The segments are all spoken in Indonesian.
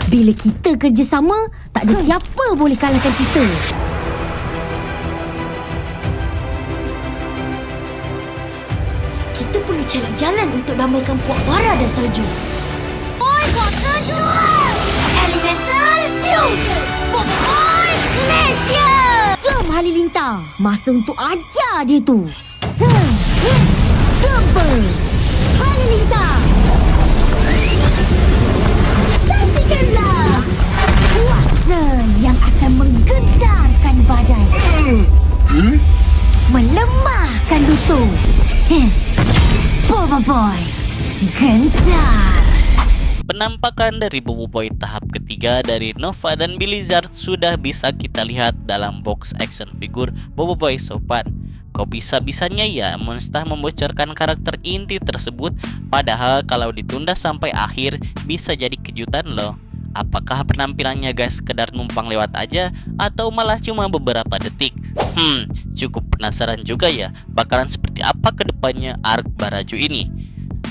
Bila kita kerjasama, tak ada siapa boleh kalahkan kita. Kita perlu cari jalan untuk damaikan puak bara dan salju. Oi, kuat kedua! Elemental Fusion! Oi, Glacier! Jom Halilintar, masa untuk ajar dia tu. Jumpa! Halilintar! Saksikanlah kuasa yang akan menggentarkan badai, melemahkan lutut. Boboiboy gentar. Penampakan dari Boboiboy tahap ketiga dari Nova dan Blizzard sudah bisa kita lihat dalam box action figure Boboiboy Sopan. Kok bisa-bisanya ya Monster membocorkan karakter inti tersebut, padahal kalau ditunda sampai akhir bisa jadi kejutan loh. Apakah penampilannya guys sekedar numpang lewat aja atau malah cuma beberapa detik? Cukup penasaran juga ya bakalan seperti apa kedepannya arc Baraju ini.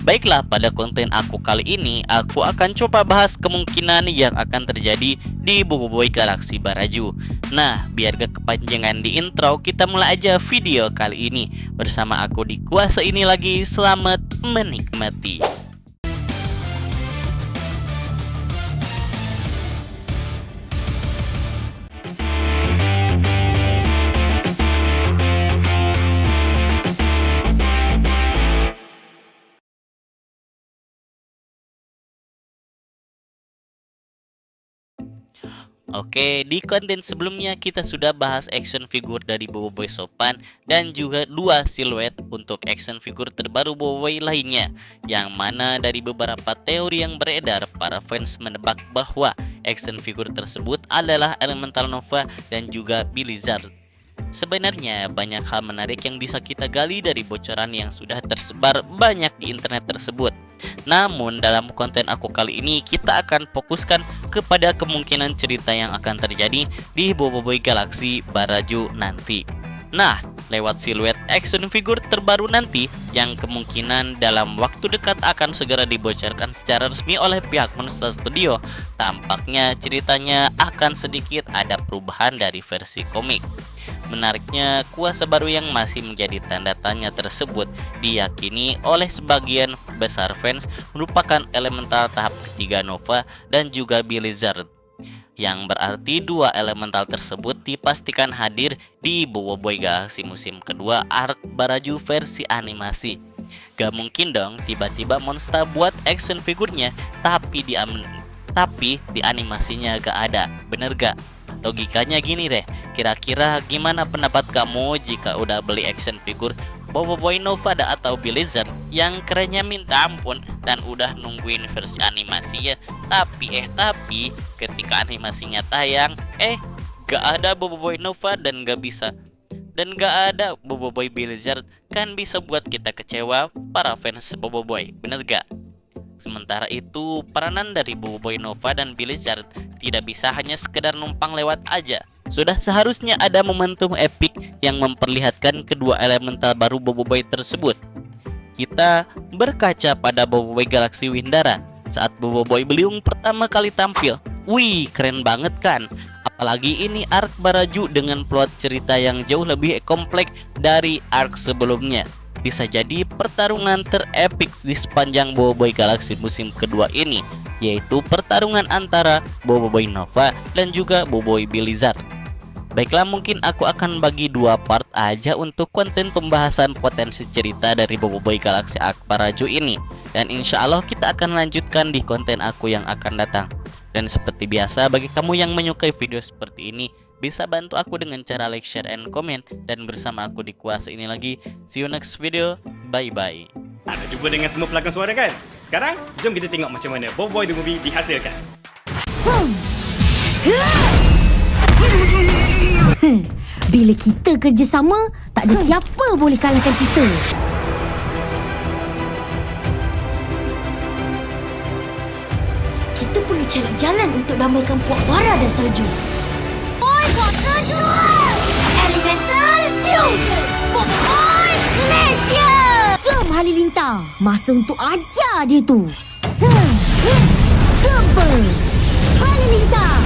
Baiklah, pada konten aku kali ini aku akan coba bahas kemungkinan yang akan terjadi di Boboiboy Galaxy Baraju. Nah, biar gak kepanjangan di intro, kita mulai aja video kali ini. Bersama aku di kuasa ini lagi, selamat menikmati. Oke, di konten sebelumnya kita sudah bahas action figure dari Boboiboy Sopan dan juga dua siluet untuk action figure terbaru Boboiboy lainnya, yang mana dari beberapa teori yang beredar, para fans menebak bahwa action figure tersebut adalah Elemental Nova dan juga Blizzard. Sebenarnya banyak hal menarik yang bisa kita gali dari bocoran yang sudah tersebar banyak di internet tersebut. Namun dalam konten aku kali ini kita akan fokuskan kepada kemungkinan cerita yang akan terjadi di Boboiboy Galaxy Baraju nanti. Nah, lewat siluet action figure terbaru nanti yang kemungkinan dalam waktu dekat akan segera dibocorkan secara resmi oleh pihak Monster Studio, tampaknya ceritanya akan sedikit ada perubahan dari versi komik. Menariknya, kuasa baru yang masih menjadi tanda tanya tersebut diyakini oleh sebagian besar fans merupakan elemental tahap ketiga Nova dan juga Blizzard, yang berarti dua elemental tersebut dipastikan hadir di Boboiboy Galaxy musim kedua arc Baraju versi animasi. Gak mungkin dong tiba-tiba Monster buat action figurnya tapi di animasinya gak ada, bener gak? Logikanya gini deh, kira-kira gimana pendapat kamu jika udah beli action figure Boboiboy Nova atau Blizzard yang kerennya minta ampun dan udah nungguin versi animasi ya, tapi ketika animasinya tayang gak ada Boboiboy Nova dan gak ada Boboiboy Blizzard, kan bisa buat kita kecewa para fans Boboiboy, bener gak? Sementara itu, peranan dari Boboiboy Nova dan Blizzard tidak bisa hanya sekedar numpang lewat aja. Sudah seharusnya ada momentum epic yang memperlihatkan kedua elemental baru Boboiboy tersebut. Kita berkaca pada Boboiboy Galaxy Windara saat Boboiboy Beliung pertama kali tampil. Wih, keren banget kan? Apalagi ini arc Baraju dengan plot cerita yang jauh lebih kompleks dari arc sebelumnya. Bisa jadi pertarungan terepik di sepanjang Boboiboy Galaxy musim kedua ini, yaitu pertarungan antara Boboiboy Nova dan juga Boboiboy Blizzard. Baiklah, mungkin aku akan bagi dua part aja untuk konten pembahasan potensi cerita dari Boboiboy Galaxy Arc Baraju ini, dan insya Allah kita akan lanjutkan di konten aku yang akan datang. Dan seperti biasa, bagi kamu yang menyukai video seperti ini, bisa bantu aku dengan cara like, share, and comment. Dan bersama aku di kuasa ini lagi. See you next video. Bye-bye. Dah jumpa dengan semua pelakon suara kan? Sekarang, jom kita tengok macam mana Boboiboy The Movie dihasilkan. Bila kita kerjasama, tak ada siapa boleh kalahkan kita. Kita perlu cari jalan untuk damaikan puak bara dan salju. Oi, kuat kedua! Elemental Fusion! Oi, Glacier! Jom Jom Halilintar, masa untuk ajar dia tu. Super Halilintar.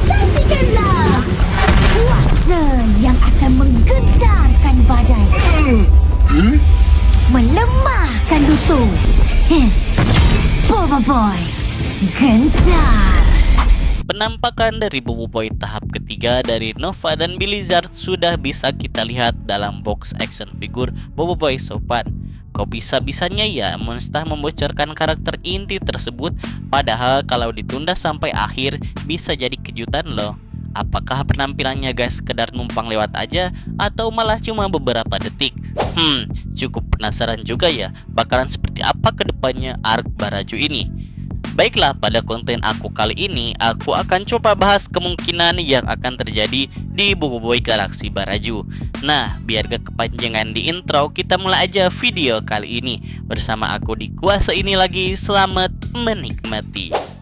Saksikanlah kuasa yang akan menggentarkan badai, melemahkan lutut. Bobo Boy gentar. Penampakan dari Bobo Boy tahap ketiga dari Nova dan Blizzard sudah bisa kita lihat dalam box action figure Bobo Boy Sopan. Kok bisa-bisanya ya Monster membocorkan karakter inti tersebut, padahal kalau ditunda sampai akhir bisa jadi kejutan loh. Apakah penampilannya guys sekedar numpang lewat aja atau malah cuma beberapa detik? Cukup penasaran juga ya bakalan seperti apa kedepannya arc Baraju ini. Baiklah, pada konten aku kali ini aku akan coba bahas kemungkinan yang akan terjadi di Bobo Boy Galaxy Baraju. Nah, biar gak kepanjangan di intro, kita mulai aja video kali ini. Bersama aku di kuasa ini lagi, selamat menikmati.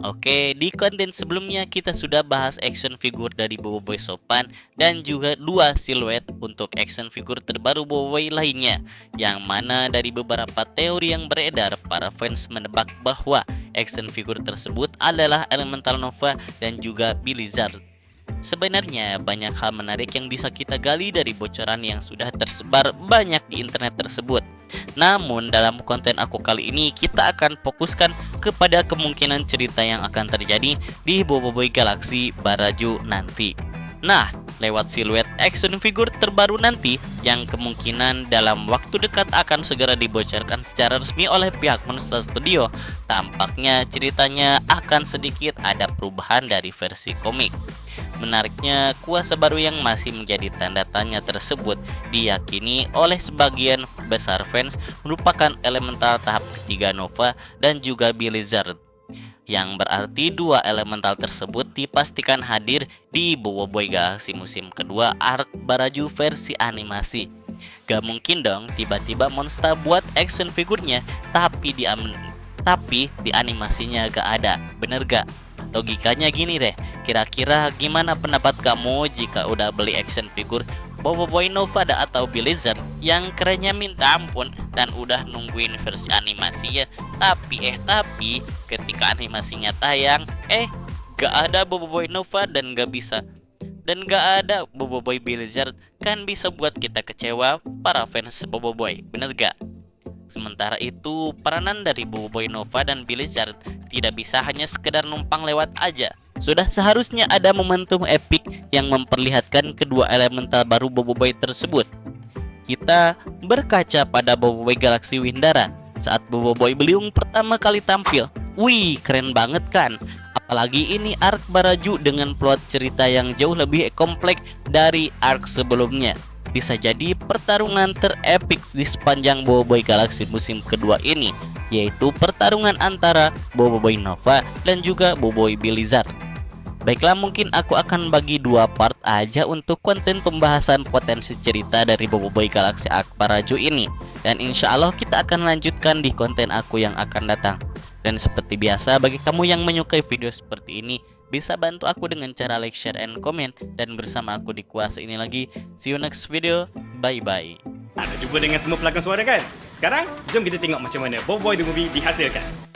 Oke, di konten sebelumnya kita sudah bahas action figure dari Bobo Boy Sopan dan juga dua siluet untuk action figure terbaru Bobo Boy lainnya. Yang mana dari beberapa teori yang beredar, para fans menebak bahwa action figure tersebut adalah Elemental Nova dan juga Blizzard. Sebenarnya banyak hal menarik yang bisa kita gali dari bocoran yang sudah tersebar banyak di internet tersebut. Namun dalam konten aku kali ini kita akan fokuskan kepada kemungkinan cerita yang akan terjadi di Bobo Boy Galaxy Baraju nanti. Nah, lewat siluet action figure terbaru nanti yang kemungkinan dalam waktu dekat akan segera dibocorkan secara resmi oleh pihak Monster Studio, tampaknya ceritanya akan sedikit ada perubahan dari versi komik. Menariknya, kuasa baru yang masih menjadi tanda tanya tersebut diyakini oleh sebagian besar fans merupakan elemental tahap ketiga Nova dan juga Blizzard, yang berarti dua elemental tersebut dipastikan hadir di Bobo Boy Galaxy musim kedua arc Baraju versi animasi. Gak mungkin dong tiba-tiba Monster buat action figurnya tapi di animasinya gak ada, bener gak? Logikanya gini deh, kira-kira gimana pendapat kamu jika udah beli action figure Bobo Boy Nova atau Blizzard yang kerennya minta ampun dan udah nungguin versi animasi ya, tapi ketika animasinya tayang gak ada Bobo Boy Nova dan gak ada Bobo Boy Blizzard, kan bisa buat kita kecewa para fans Bobo Boy, bener gak? Sementara itu, peranan dari Bobo Boy Nova dan Blizzard tidak bisa hanya sekedar numpang lewat aja. Sudah seharusnya ada momentum epic yang memperlihatkan kedua elemental baru Bobo Boy tersebut. Kita berkaca pada Bobo Boy Galaxy Windara saat Bobo Boy Beliung pertama kali tampil. Wih, keren banget kan? Apalagi ini arc Baraju dengan plot cerita yang jauh lebih kompleks dari arc sebelumnya. Bisa jadi pertarungan terepik di sepanjang Bobo Boy Galaxy musim kedua ini, yaitu pertarungan antara Bobo Boy Nova dan juga Bobo Boy Blizzard. Baiklah, mungkin aku akan bagi dua part aja untuk konten pembahasan potensi cerita dari Bobo Boy Galaxy Arc Baraju ini, dan insya Allah kita akan lanjutkan di konten aku yang akan datang. Dan seperti biasa, bagi kamu yang menyukai video seperti ini, bisa bantu aku dengan cara like, share, and comment. Dan bersama aku di kuasa ini lagi. See you next video. Bye-bye. Anda jumpa dengan semua pelakon suara kan? Sekarang, jom kita tengok macam mana Bobo Boy The Movie dihasilkan.